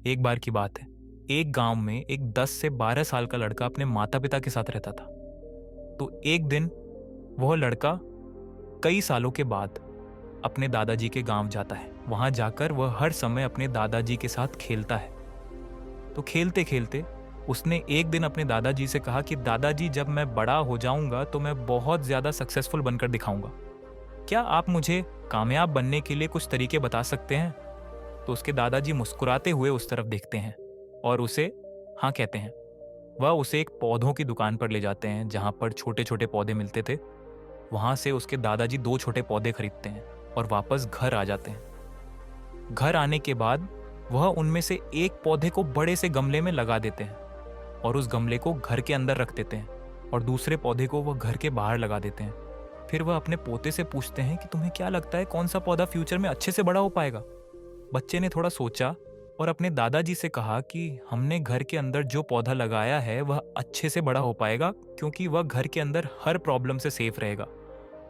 एक बार की बात है, एक गांव में एक 10 से 12 साल का लड़का अपने माता पिता के साथ रहता था। तो एक दिन वह लड़का कई सालों के बाद अपने दादाजी के गांव जाता है। वहां जाकर वह हर समय अपने दादाजी के साथ खेलता है। तो खेलते खेलते उसने एक दिन अपने दादाजी से कहा कि दादाजी, जब मैं बड़ा हो जाऊंगा तो मैं बहुत ज़्यादा सक्सेसफुल बनकर दिखाऊंगा। क्या आप मुझे कामयाब बनने के लिए कुछ तरीके बता सकते हैं? तो उसके दादाजी मुस्कुराते हुए उस तरफ देखते हैं और उसे हाँ कहते हैं। वह उसे एक पौधों की दुकान पर ले जाते हैं जहाँ पर छोटे छोटे पौधे मिलते थे। वहाँ से उसके दादाजी 2 छोटे पौधे खरीदते हैं और वापस घर आ जाते हैं। घर आने के बाद वह उनमें से एक पौधे को बड़े से गमले में लगा देते हैं और उस गमले को घर के अंदर रख देते हैं और दूसरे पौधे को वह घर के बाहर लगा देते हैं। फिर वह अपने पोते से पूछते हैं कि तुम्हें क्या लगता है कौन सा पौधा फ्यूचर में अच्छे से बड़ा हो पाएगा? बच्चे ने थोड़ा सोचा और अपने दादाजी से कहा कि हमने घर के अंदर जो पौधा लगाया है वह अच्छे से बड़ा हो पाएगा, क्योंकि वह घर के अंदर हर प्रॉब्लम से सेफ रहेगा।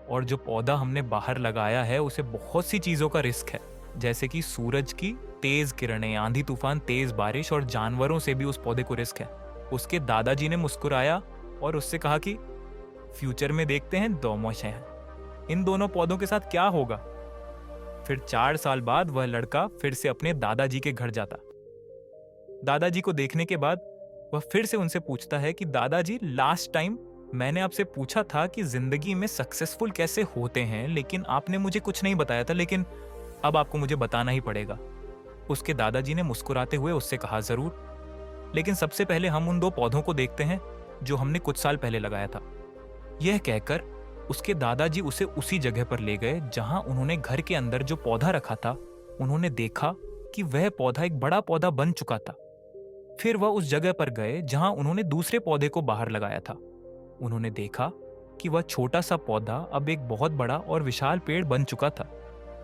और जो पौधा हमने बाहर लगाया है उसे बहुत सी चीज़ों का रिस्क है, जैसे कि सूरज की तेज किरणें, आंधी तूफान, तेज बारिश और जानवरों से भी उस पौधे को रिस्क है। उसके दादाजी ने मुस्कुराया और उससे कहा कि फ्यूचर में देखते हैं दोमोश हैं, इन दोनों पौधों के साथ क्या होगा। फिर 4 साल बाद वह लड़का फिर से अपने दादाजी के घर जाता। दादाजी को देखने के बाद वह फिर से उनसे पूछता है कि दादाजी, लास्ट टाइम मैंने आपसे पूछा था कि जिंदगी में सक्सेसफुल कैसे होते हैं, लेकिन आपने मुझे कुछ नहीं बताया था, लेकिन अब आपको मुझे बताना ही पड़ेगा। उसके दादाजी ने मुस्कुराते हुए उससे कहा, जरूर, लेकिन सबसे पहले हम उन 2 पौधों को देखते हैं जो हमने कुछ साल पहले लगाया था। यह कहकर उसके दादाजी उसे उसी जगह पर ले गए जहां उन्होंने घर के अंदर जो पौधा रखा था। उन्होंने देखा कि वह पौधा एक बड़ा पौधा बन चुका था। फिर वह उस जगह पर गए जहां उन्होंने दूसरे पौधे को बाहर लगाया था। उन्होंने देखा कि वह छोटा सा पौधा अब एक बहुत बड़ा और विशाल पेड़ बन चुका था।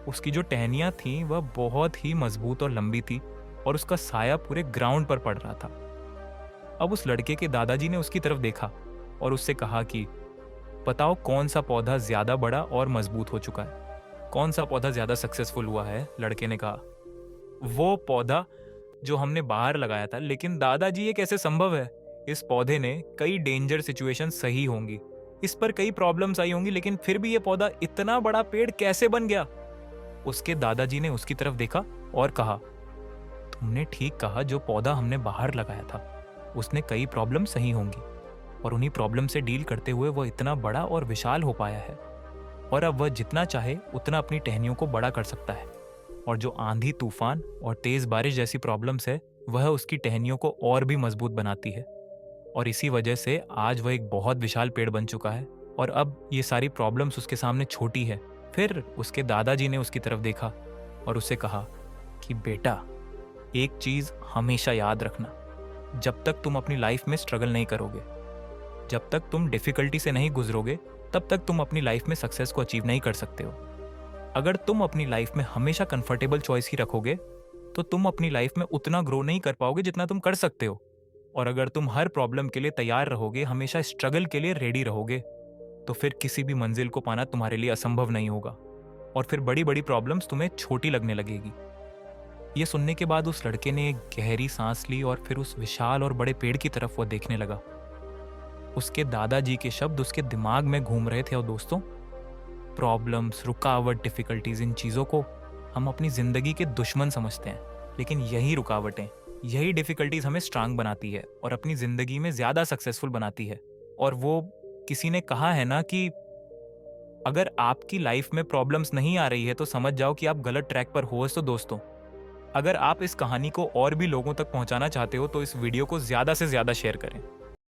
उसकी जो टहनियां थीं वह बहुत ही मजबूत और लंबी थी और उसका साया पूरे ग्राउंड पर पड़ रहा था। अब उस लड़के के दादाजी ने उसकी तरफ देखा और उससे कहा कि बताओ कौन सा पौधा ज्यादा बड़ा और मजबूत हो चुका है, कौन सा पौधा ज्यादा सक्सेसफुल हुआ है? लड़के ने कहा, वो पौधा जो हमने बाहर लगाया था। लेकिन दादाजी, ये कैसे संभव है? इस पौधे ने कई डेंजर सिचुएशन सही होंगी, इस पर कई प्रॉब्लम्स आई होंगी, लेकिन फिर भी ये पौधा इतना बड़ा पेड़ कैसे बन गया? उसके दादाजी ने उसकी तरफ देखा और कहा, तुमने ठीक कहा, जो पौधा हमने बाहर लगाया था उसने कई प्रॉब्लम सही होंगी और उन्हीं प्रॉब्लम से डील करते हुए वह इतना बड़ा और विशाल हो पाया है और अब वह जितना चाहे उतना अपनी टहनियों को बड़ा कर सकता है। और जो आंधी तूफान और तेज बारिश जैसी प्रॉब्लम्स है वह उसकी टहनियों को और भी मजबूत बनाती है और इसी वजह से आज वह एक बहुत विशाल पेड़ बन चुका है और अब ये सारी प्रॉब्लम्स उसके सामने छोटी है। फिर उसके दादाजी ने उसकी तरफ देखा और उससे कहा कि बेटा, एक चीज हमेशा याद रखना, जब तक तुम अपनी लाइफ में स्ट्रगल नहीं करोगे, जब तक तुम डिफिकल्टी से नहीं गुजरोगे, तब तक तुम अपनी लाइफ में सक्सेस को अचीव नहीं कर सकते हो। अगर तुम अपनी लाइफ में हमेशा कंफर्टेबल चॉइस ही रखोगे तो तुम अपनी लाइफ में उतना ग्रो नहीं कर पाओगे जितना तुम कर सकते हो। और अगर तुम हर प्रॉब्लम के लिए तैयार रहोगे, हमेशा स्ट्रगल के लिए रेडी रहोगे, तो फिर किसी भी मंजिल को पाना तुम्हारे लिए असंभव नहीं होगा और फिर बड़ी बड़ी प्रॉब्लम्स तुम्हें छोटी लगने लगेगी। ये सुनने के बाद उस लड़के ने एक गहरी सांस ली और फिर उस विशाल और बड़े पेड़ की तरफ वह देखने लगा। उसके दादाजी के शब्द उसके दिमाग में घूम रहे थे। और दोस्तों, प्रॉब्लम्स, रुकावट, डिफिकल्टीज, इन चीज़ों को हम अपनी ज़िंदगी के दुश्मन समझते हैं, लेकिन यही रुकावटें, यही डिफिकल्टीज हमें स्ट्रांग बनाती है और अपनी ज़िंदगी में ज़्यादा सक्सेसफुल बनाती है। और वो किसी ने कहा है ना कि अगर आपकी लाइफ में प्रॉब्लम्स नहीं आ रही है तो समझ जाओ कि आप गलत ट्रैक पर हो। तो दोस्तों, अगर आप इस कहानी को और भी लोगों तक पहुंचाना चाहते हो तो इस वीडियो को ज़्यादा से ज़्यादा शेयर करें।